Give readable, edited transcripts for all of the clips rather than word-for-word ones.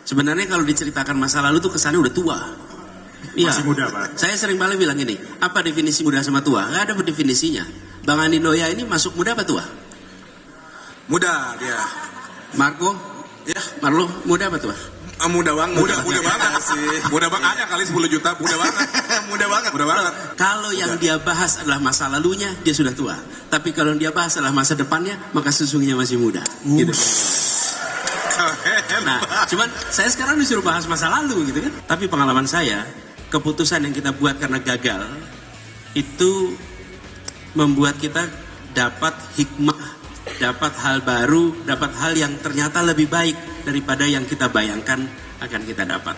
Sebenarnya kalau diceritakan masa lalu tuh kesannya udah tua. Iya. Masih muda, Pak. Saya sering kali bilang gini, apa definisi muda sama tua? Nggak ada definisinya. Bang Andi Noya ini masuk muda apa tua? Muda dia. Marco? Ya, Marlo, muda apa tua? muda banget. Muda banget sih. Muda banget ada kali 10 juta. Muda banget. Muda banget. Kalau yang dia bahas adalah masa lalunya, dia sudah tua. Tapi kalau yang dia bahas adalah masa depannya, maka sesungguhnya masih muda. Gitu. Nah, cuman saya sekarang disuruh bahas masa lalu gitu kan. Tapi pengalaman saya, keputusan yang kita buat karena gagal, itu membuat kita dapat hikmah, dapat hal baru, dapat hal yang ternyata lebih baik daripada yang kita bayangkan akan kita dapat.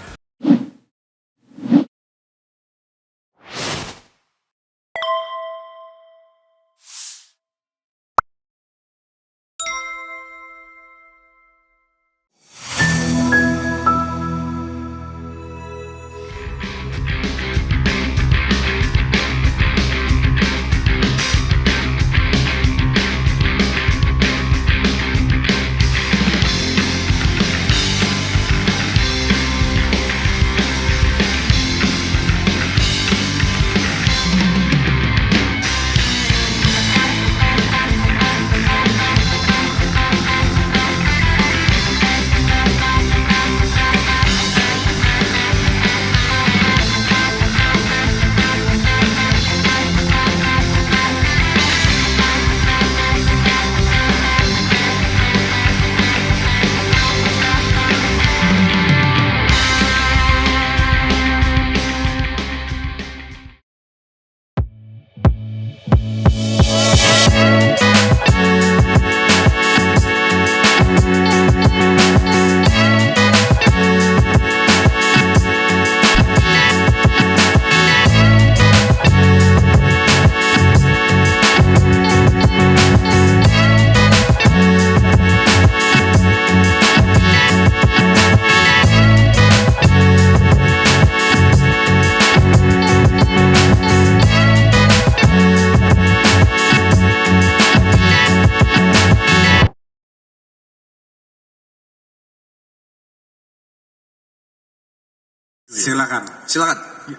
Silakan.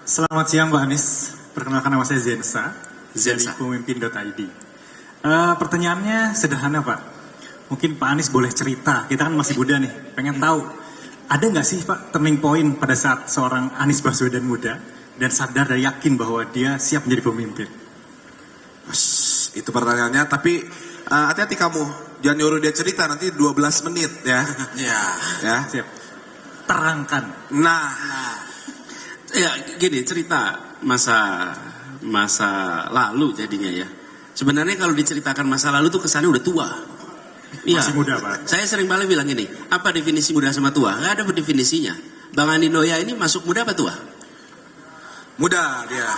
Selamat siang Pak Anies. Perkenalkan nama saya Zensa. Dari Zensa. pemimpin.id. Pertanyaannya sederhana Pak. Mungkin Pak Anies boleh cerita. Kita kan masih muda nih. Pengen tahu. Ada nggak sih Pak turning point pada saat seorang Anies Baswedan muda dan sadar dan yakin bahwa dia siap menjadi pemimpin? Itu pertanyaannya, tapi hati-hati kamu. Jangan nyuruh dia cerita, nanti 12 menit ya. Ya. Siap. Terangkan. Nah. Ya gini, cerita masa lalu jadinya ya. Sebenarnya kalau diceritakan masa lalu tuh kesannya udah tua. Iya. Masih muda Pak. Saya sering kali bilang gini, apa definisi muda sama tua? Nggak ada definisinya. Bang Andi Noya ini masuk muda apa tua? Muda dia.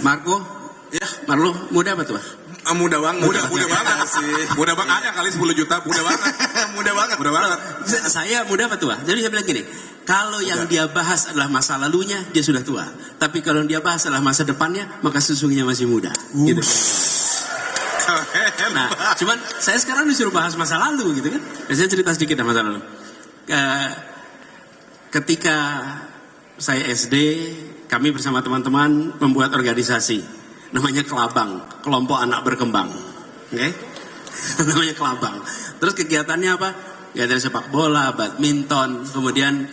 Marco? Ya, Marlo, muda apa tua? muda banget. Muda banget sih. Muda banget ada kali 10 juta. Muda banget. Muda banget. Saya muda apa tua? Jadi saya bilang gini, kalau yang dia bahas adalah masa lalunya, dia sudah tua. Tapi kalau yang dia bahas adalah masa depannya, maka sesungguhnya masih muda. Gitu. Nah, cuman saya sekarang disuruh bahas masa lalu gitu kan. Saya cerita sedikit masa lalu. Ketika saya SD, kami bersama teman-teman membuat organisasi. Namanya Kelabang, Kelompok Anak Berkembang. Oke? Namanya Kelabang. Terus kegiatannya apa? Kegiatan sepak bola, badminton, kemudian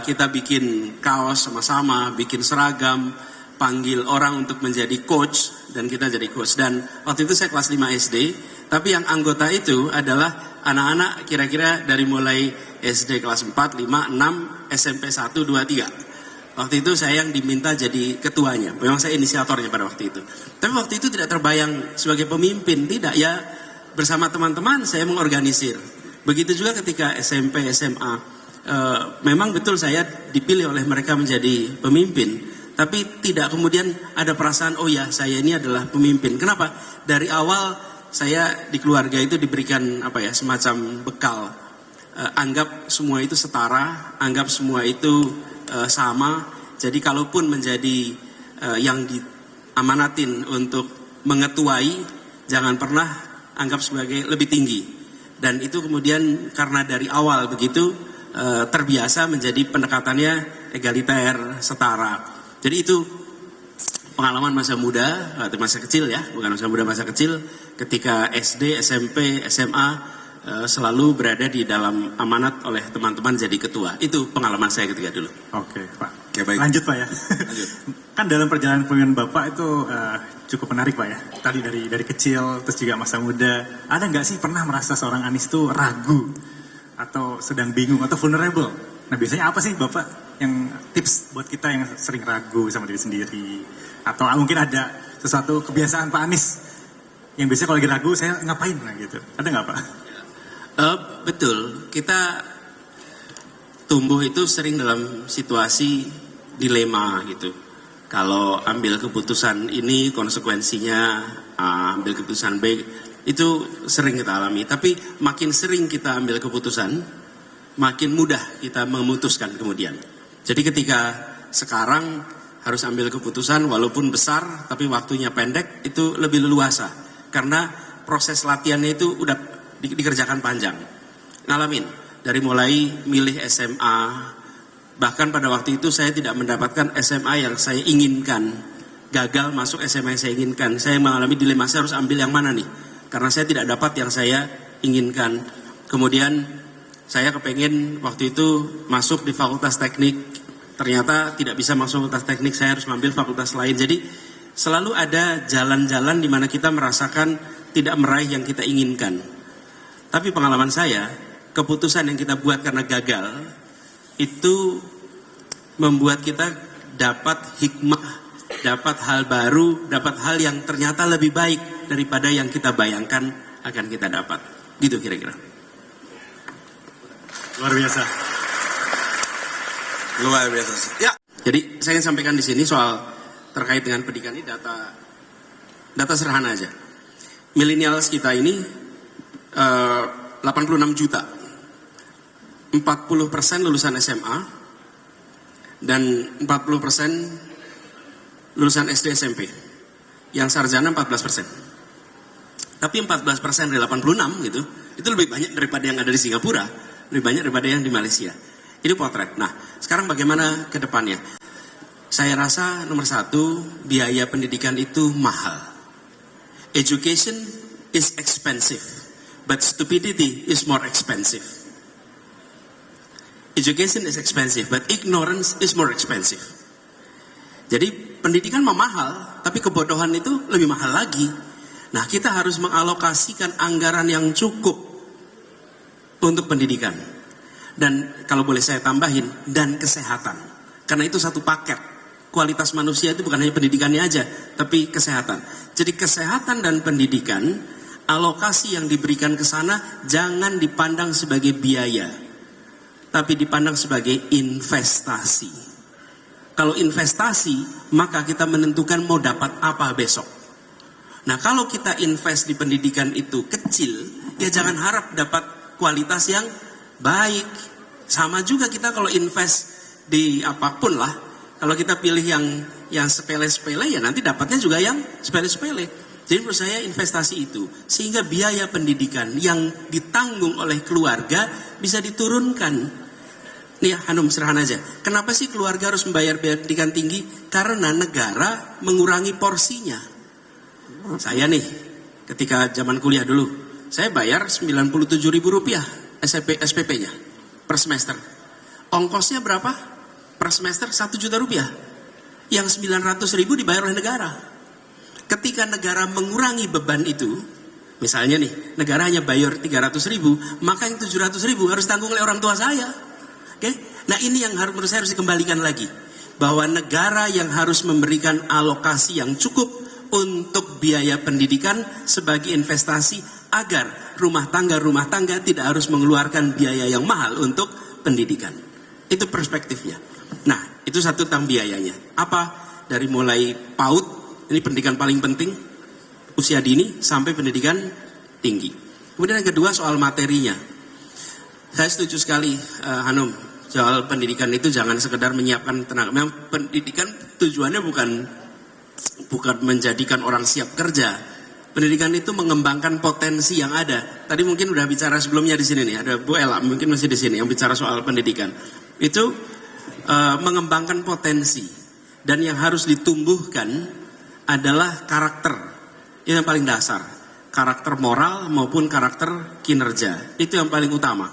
kita bikin kaos sama-sama, bikin seragam, panggil orang untuk menjadi coach, dan kita jadi coach. Dan waktu itu saya kelas 5 SD, tapi yang anggota itu adalah anak-anak kira-kira dari mulai SD kelas 4, 5, 6, SMP 1, 2, 3. Waktu itu saya yang diminta jadi ketuanya. Memang saya inisiatornya pada waktu itu. Tapi waktu itu tidak terbayang sebagai pemimpin. Tidak, ya bersama teman-teman saya mengorganisir. Begitu juga ketika SMP, SMA. Memang betul saya dipilih oleh mereka menjadi pemimpin. Tapi tidak kemudian ada perasaan, oh ya saya ini adalah pemimpin. Kenapa? Dari awal saya di keluarga itu diberikan semacam bekal. Anggap semua itu setara, anggap semua itu sama. Jadi kalaupun menjadi yang diamanatin untuk mengetuai, jangan pernah anggap sebagai lebih tinggi. Dan itu kemudian karena dari awal begitu, terbiasa menjadi pendekatannya egaliter, setara. Jadi itu pengalaman masa muda, atau masa kecil ya, bukan masa muda, masa kecil, ketika SD, SMP, SMA selalu berada di dalam amanat oleh teman-teman jadi ketua. Itu pengalaman saya ketika dulu. Oke, Pak. Oke, baik. Lanjut, Pak ya. Lanjut. Kan dalam perjalanan kepemimpinan Bapak itu cukup menarik, Pak ya. Tadi dari kecil, terus juga masa muda. Ada nggak sih pernah merasa seorang Anies itu ragu atau sedang bingung atau vulnerable? Nah, biasanya apa sih Bapak yang tips buat kita yang sering ragu sama diri sendiri? Atau mungkin ada sesuatu kebiasaan Pak Anies yang biasanya kalau lagi ragu saya ngapain nah gitu. Ada nggak, Pak? Betul, kita tumbuh itu sering dalam situasi dilema gitu. Kalau ambil keputusan ini konsekuensinya A, ambil keputusan B, itu sering kita alami. Tapi makin sering kita ambil keputusan, makin mudah kita memutuskan kemudian. Jadi ketika sekarang harus ambil keputusan walaupun besar tapi waktunya pendek, itu lebih leluasa. Karena proses latihannya itu udah dikerjakan panjang. Ngalamin dari mulai milih SMA, bahkan pada waktu itu saya tidak mendapatkan SMA yang saya inginkan, gagal masuk SMA yang saya inginkan. Saya mengalami dilema, saya harus ambil yang mana nih, karena saya tidak dapat yang saya inginkan. Kemudian saya kepengen waktu itu masuk di fakultas teknik, ternyata tidak bisa masuk fakultas teknik, saya harus mengambil fakultas lain. Jadi selalu ada jalan-jalan di mana kita merasakan tidak meraih yang kita inginkan. Tapi pengalaman saya, keputusan yang kita buat karena gagal, itu membuat kita dapat hikmah, dapat hal baru, dapat hal yang ternyata lebih baik daripada yang kita bayangkan akan kita dapat. Gitu kira-kira. Luar biasa. Luar biasa. Ya. Jadi saya ingin sampaikan di sini soal terkait dengan pendidikan ini data sederhana aja. Millennials kita ini 86 juta, 40% lulusan SMA dan 40% lulusan SD SMP, yang sarjana 14%. Tapi 14% dari 86 gitu, itu lebih banyak daripada yang ada di Singapura, lebih banyak daripada yang di Malaysia. Ini potret. Nah, sekarang bagaimana ke depannya? Saya rasa nomor satu, biaya pendidikan itu mahal. Education is expensive, but stupidity is more expensive. Education is expensive, but ignorance is more expensive. Jadi pendidikan mahal, tapi kebodohan itu lebih mahal lagi. Nah, kita harus mengalokasikan anggaran yang cukup untuk pendidikan. Dan kalau boleh saya tambahin, dan kesehatan. Karena itu satu paket. Kualitas manusia itu bukan hanya pendidikannya aja, tapi kesehatan. Jadi kesehatan dan pendidikan, alokasi yang diberikan ke sana jangan dipandang sebagai biaya, tapi dipandang sebagai investasi. Kalau investasi, maka kita menentukan mau dapat apa besok. Nah, kalau kita invest di pendidikan itu kecil, ya jangan harap dapat kualitas yang baik. Sama juga kita kalau invest di apapun lah, kalau kita pilih yang sepele-sepele, ya nanti dapatnya juga yang sepele-sepele. Jadi menurut saya investasi itu, sehingga biaya pendidikan yang ditanggung oleh keluarga bisa diturunkan. Nih Hanum, sederhana aja. Kenapa sih keluarga harus membayar biaya pendidikan tinggi? Karena negara mengurangi porsinya. Saya nih, ketika zaman kuliah dulu, saya bayar Rp97.000 SPP-nya per semester. Ongkosnya berapa? Per semester Rp1 juta. Yang Rp900.000 dibayar oleh negara. Ketika negara mengurangi beban itu, misalnya nih, negara hanya bayar 300.000, maka yang 700.000 harus tanggung oleh orang tua saya. Oke? Nah, ini yang menurut saya harus dikembalikan lagi, bahwa negara yang harus memberikan alokasi yang cukup untuk biaya pendidikan sebagai investasi agar rumah tangga tidak harus mengeluarkan biaya yang mahal untuk pendidikan. Itu perspektifnya. Nah, itu satu tentang biayanya. Apa? Dari mulai PAUD, ini pendidikan paling penting, usia dini sampai pendidikan tinggi. Kemudian yang kedua soal materinya. Saya setuju sekali, Hanum, soal pendidikan itu jangan sekedar menyiapkan tenaga. Memang pendidikan tujuannya bukan menjadikan orang siap kerja, Pendidikan itu mengembangkan potensi yang ada. Tadi mungkin udah bicara sebelumnya di sini nih, ada Bu Ella mungkin masih di sini yang bicara soal pendidikan. Itu mengembangkan potensi, dan yang harus ditumbuhkan adalah karakter. Itu yang paling dasar, karakter moral maupun karakter kinerja. Itu yang paling utama.